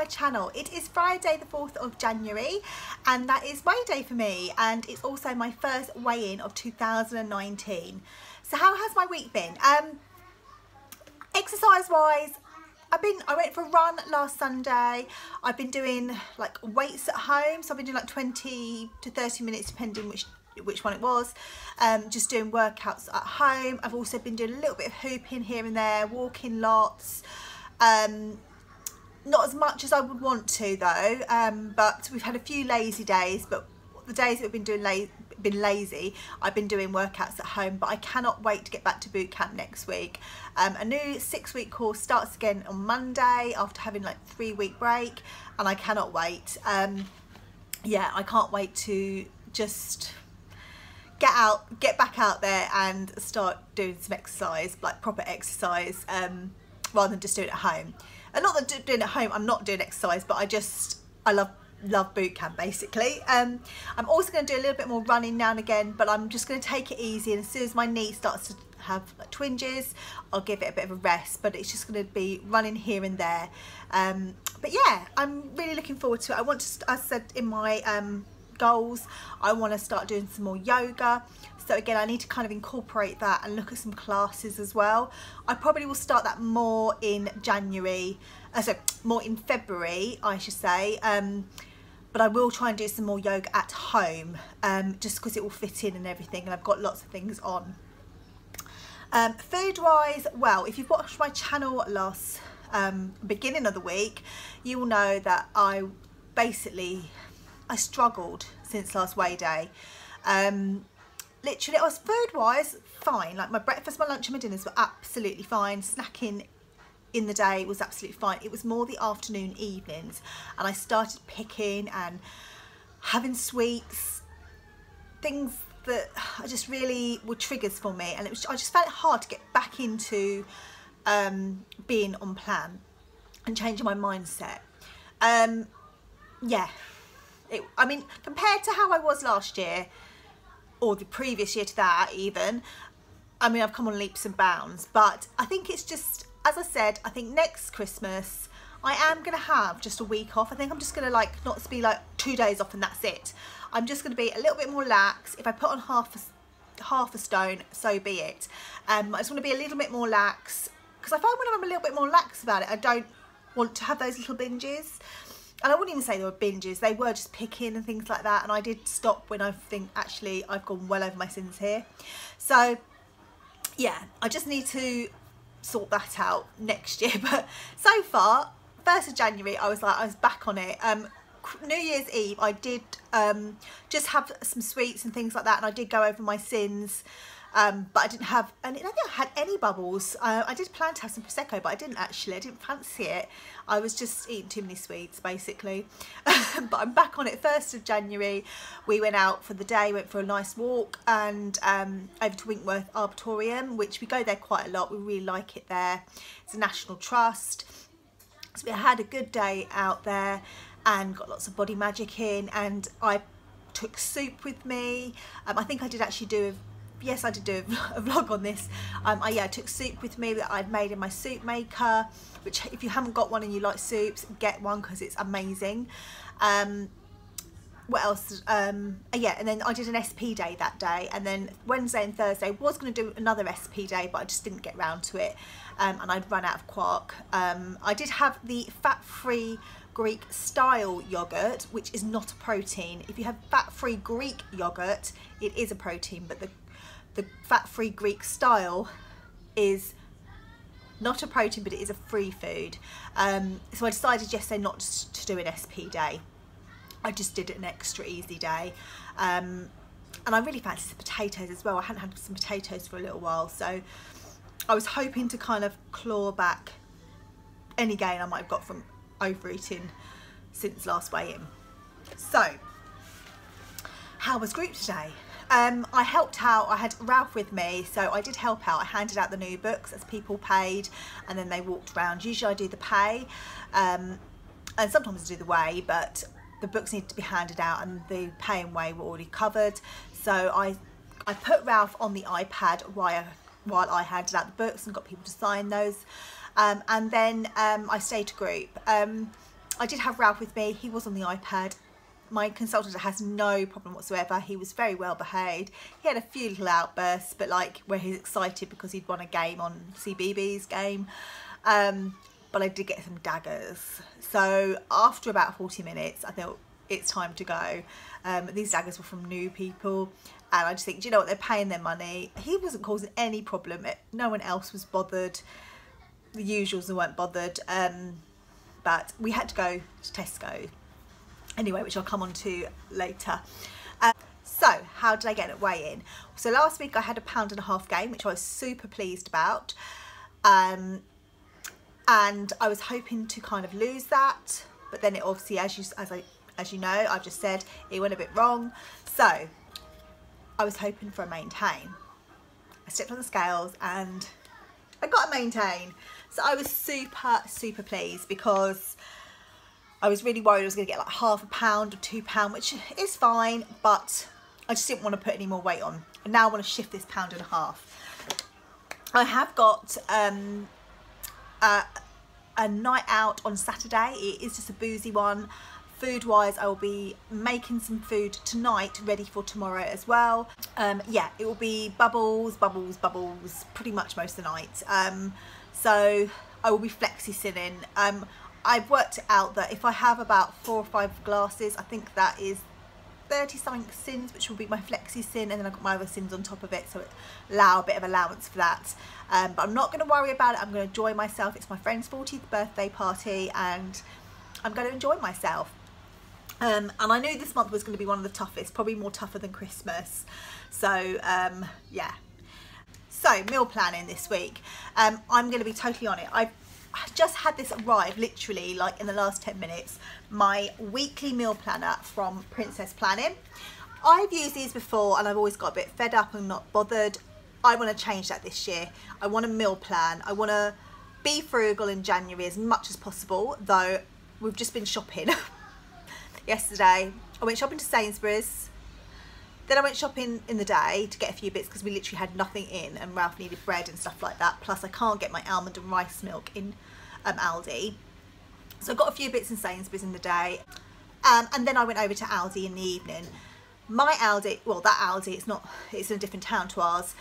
my channel. It is Friday the 4th of January and that is weigh day for me, and it's also my first weigh-in of 2019. So how has my week been? Exercise wise, I went for a run last Sunday. I've been doing like weights at home, so I've been doing like 20 to 30 minutes depending which one it was, just doing workouts at home. I've also been doing a little bit of hooping here and there, walking lots, not as much as I would want to though, but we've had a few lazy days, but the days that we've been doing lazy, I've been doing workouts at home. But I cannot wait to get back to boot camp next week. A new 6-week course starts again on Monday after having like 3-week break, and I cannot wait. Yeah, I can't wait to just get back out there and start doing some exercise, like proper exercise, rather than just doing it at home. And not that doing it at home I'm not doing exercise, but I love boot camp basically. I'm also going to do a little bit more running now and again, but I'm just going to take it easy, and as soon as my knee starts to have like twinges, I'll give it a bit of a rest, but it's just going to be running here and there. But yeah, I'm really looking forward to it. I want to, as I said in my goals, I want to start doing some more yoga. So again, I need to kind of incorporate that and look at some classes as well. I probably will start that more in January, so more in February I should say, but I will try and do some more yoga at home, just because it will fit in and everything, and I've got lots of things on. Food wise, well, if you've watched my channel last beginning of the week, you will know that I struggled since last weigh day. Literally, I was food wise fine, like my breakfast, my lunch and my dinners were absolutely fine. Snacking in the day was absolutely fine. It was more the afternoon, evenings, and I started picking and having sweets, things that I just really were triggers for me, and I just found it hard to get back into being on plan and changing my mindset. Yeah, I mean, compared to how I was last year, or the previous year to that even, I mean, I've come on leaps and bounds. But I think it's just, as I said, I think next Christmas I am going to have just a week off. I think I'm just going to not be like 2 days off and that's it. I'm just going to be a little bit more lax. If I put on half a stone, so be it. I just want to be a little bit more lax, because I find when I'm a little bit more lax about it, I don't want to have those little binges. And I wouldn't even say they were binges, they were just picking and things like that, and I did stop when I think actually I've gone well over my sins here. So yeah, I just need to sort that out next year. But so far, 1st of January, I was back on it. New Year's Eve I did just have some sweets and things like that, and I did go over my sins. But I didn't have any, I don't think I had any bubbles. I did plan to have some Prosecco, but I didn't actually. I didn't fancy it. I was just eating too many sweets, basically. But I'm back on it. 1st of January, we went out for the day, went for a nice walk, and over to Winkworth Arboretum, which we go there quite a lot. We really like it there. It's a National Trust. So we had a good day out there and got lots of body magic in, and I took soup with me. I think I did actually do yes, I did do a vlog on this. I took soup with me that I'd made in my soup maker, which if you haven't got one and you like soups, get one because it's amazing. What else? Yeah, and then I did an SP day that day, and then Wednesday and Thursday was going to do another SP day, but I just didn't get round to it, and I'd run out of quark. I did have the fat-free Greek style yogurt, which is not a protein. If you have fat-free Greek yogurt, it is a protein, but the fat-free Greek style is not a protein, but it is a free food. So I decided yesterday not to do an SP day. I just did an extra easy day. And I really fancied some potatoes as well. I hadn't had some potatoes for a little while, so I was hoping to kind of claw back any gain I might have got from overeating since last weigh-in. So how was group today? I helped out. I had Ralph with me, so I did help out. I handed out the new books as people paid, and then they walked around. Usually I do the pay, and sometimes I do the weigh, but the books need to be handed out and the pay and weigh were already covered. So I put Ralph on the iPad while I handed out the books and got people to sign those, and then I stayed to group. I did have Ralph with me. He was on the iPad. My consultant has no problem whatsoever. He was very well behaved. He had a few little outbursts, but like where he's excited because he'd won a game on CBB's game. But I did get some daggers. So after about 40 minutes, I thought it's time to go. These daggers were from new people. And I just think, do you know what? They're paying their money. He wasn't causing any problem. No one else was bothered. The usuals weren't bothered. But we had to go to Tesco. Anyway, which I'll come on to later. So how did I get a weigh in? So last week I had a £1.50 gain, which I was super pleased about. And I was hoping to kind of lose that, but then it obviously, as you know, I've just said, it went a bit wrong. So I was hoping for a maintain. I stepped on the scales and I got a maintain. So I was super pleased, because I was really worried I was going to get like £0.5 or £2, which is fine, but I just didn't want to put any more weight on. And now I want to shift this £1.50. I have got a night out on Saturday. It is just a boozy one. Food wise, I will be making some food tonight ready for tomorrow as well. Yeah, it will be bubbles pretty much most of the night. So I will be flexi sinning. I've worked out that if I have about 4 or 5 glasses, I think that is 30 something sins, which will be my flexi sin, and then I've got my other sins on top of it, so it allow a bit of allowance for that. But I'm not going to worry about it. I'm going to enjoy myself. It's my friend's 40th birthday party and I'm going to enjoy myself. And I knew this month was going to be one of the toughest, probably more tougher than Christmas. So yeah. So meal planning this week. I'm going to be totally on it. I've just had this arrive literally like in the last 10 minutes. My weekly meal planner from Princess Planning. I've used these before and I've always got a bit fed up and not bothered. I want to change that this year. I want a meal plan. I want to be frugal in January as much as possible, though we've just been shopping. Yesterday I went shopping to Sainsbury's, then I went shopping in the day to get a few bits because we literally had nothing in and Ralph needed bread and stuff like that, plus I can't get my almond and rice milk in Aldi, so I got a few bits in Sainsbury's in the day, and then I went over to Aldi in the evening. My Aldi, well that Aldi, it's in a different town to ours,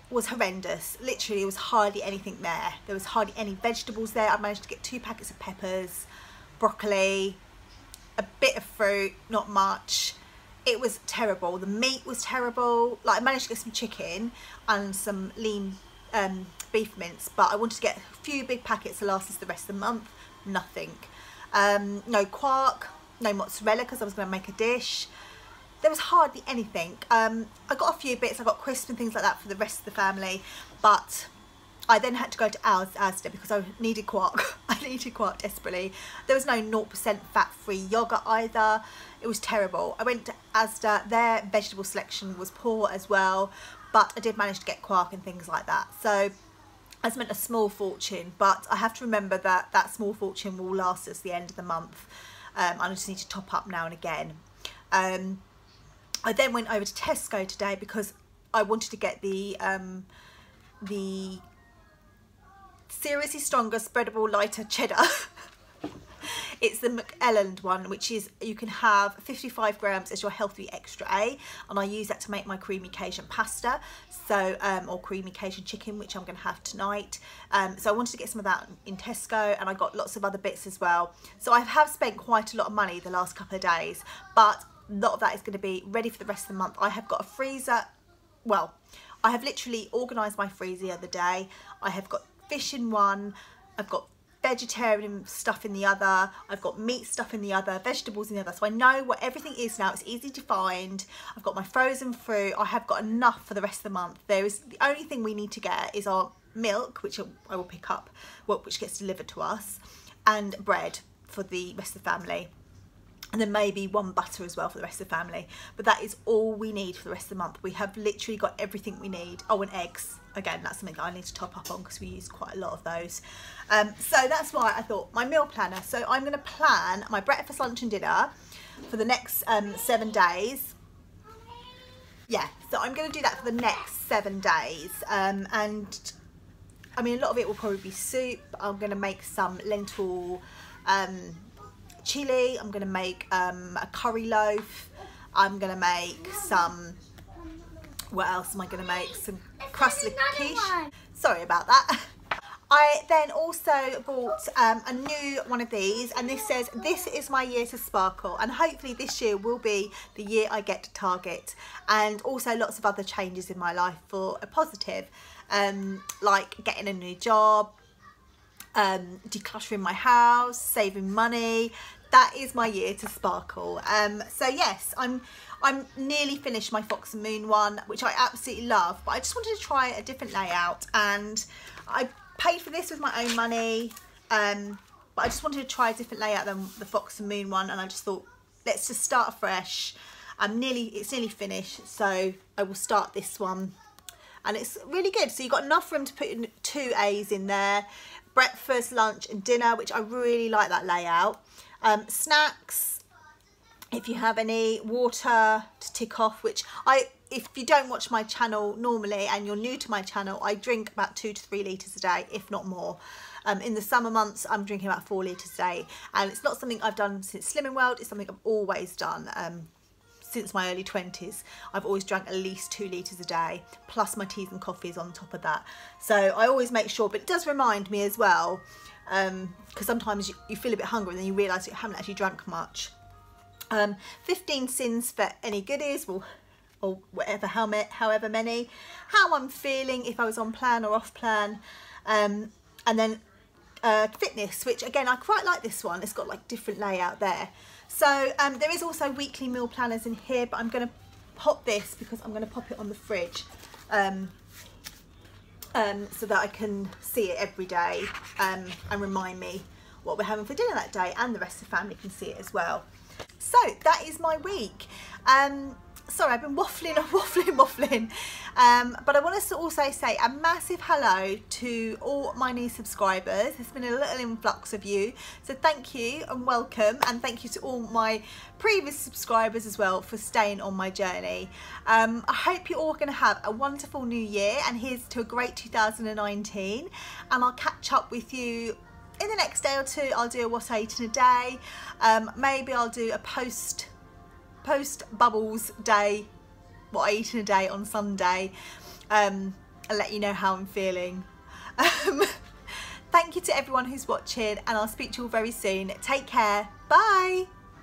was horrendous. Literally there was hardly anything there. There was hardly any vegetables there. I managed to get 2 packets of peppers, broccoli, a bit of fruit, not much. It was terrible. The meat was terrible. Like I managed to get some chicken and some lean beef mince, but I wanted to get a few big packets to last us the rest of the month. Nothing. No quark, no mozzarella because I was going to make a dish. There was hardly anything. I got a few bits. I got crisps and things like that for the rest of the family, but I then had to go to Asda because I needed quark. I needed quark desperately. There was no 0% fat-free yogurt either. It was terrible. I went to Asda. Their vegetable selection was poor as well, but I did manage to get quark and things like that. So I spent a small fortune, but I have to remember that that small fortune will last us the end of the month. I just need to top up now and again. I then went over to Tesco today because I wanted to get the Seriously Stronger Spreadable Lighter Cheddar. It's the McElland one, which is, you can have 55 grams as your healthy extra A, and I use that to make my creamy Cajun pasta, so or creamy Cajun chicken, which I'm going to have tonight. So I wanted to get some of that in Tesco, and I got lots of other bits as well. So I have spent quite a lot of money the last couple of days, but a lot of that is going to be ready for the rest of the month. I have got a freezer. Well, I have literally organised my freezer the other day. I have got fish in one, I've got vegetarian stuff in the other, I've got meat stuff in the other, vegetables in the other, so I know what everything is now. It's easy to find. I've got my frozen fruit. I have got enough for the rest of the month. There is, the only thing we need to get is our milk, which I will pick up, well, which gets delivered to us, and bread for the rest of the family, and then maybe 1 butter as well for the rest of the family. But that is all we need for the rest of the month. We have literally got everything we need. Oh, and eggs. Again, that's something that I need to top up on because we use quite a lot of those. So that's why I thought my meal planner. So I'm going to plan my breakfast, lunch and dinner for the next 7 days. Yeah, so I'm going to do that for the next 7 days. And I mean, a lot of it will probably be soup. I'm going to make some lentil chili, I'm going to make a curry loaf, I'm going to make some, what else am I going to make? Some crust quiche. Sorry about that. I then also bought a new one of these, and this says, "This is my year to sparkle," and hopefully this year will be the year I get to Target, and also lots of other changes in my life for a positive, like getting a new job, decluttering my house, saving money. That is my year to sparkle. So yes, I'm nearly finished my Fox and Moon one, which I absolutely love, but I just wanted to try a different layout, and I paid for this with my own money, but I just wanted to try a different layout than the Fox and Moon one, and I just thought, let's just start afresh. It's nearly finished, so I will start this one, and it's really good. So you've got enough room to put in 2 A's in there: breakfast, lunch and dinner, which I really like that layout. Snacks, if you have any, water to tick off, which if you don't watch my channel normally and you're new to my channel, I drink about 2 to 3 litres a day, if not more. In the summer months, I'm drinking about 4 litres a day, and it's not something I've done since Slimming World. It's something I've always done since my early 20s. I've always drank at least 2 litres a day, plus my teas and coffees on top of that. So I always make sure, but it does remind me as well, because sometimes you feel a bit hungry and then you realise you haven't actually drank much. 15 sins for any goodies, or whatever, however many, how I'm feeling, if I was on plan or off plan, and then fitness, which again, I quite like this one. It's got like different layout there. So there is also weekly meal planners in here, but I'm going to pop this because I'm going to pop it on the fridge, so that I can see it every day, and remind me what we're having for dinner that day, and the rest of the family can see it as well. So that is my week. Sorry, I've been waffling, but I want to also say a massive hello to all my new subscribers. There's been a little influx of you, so thank you and welcome, and thank you to all my previous subscribers as well for staying on my journey. I hope you're all going to have a wonderful new year, and here's to a great 2019, and I'll catch up with you in the next day or two. I'll do a what I ate in a day. Maybe I'll do a post bubbles day, what I eat in a day on Sunday, and let you know how I'm feeling. Thank you to everyone who's watching, and I'll speak to you all very soon. Take care. Bye.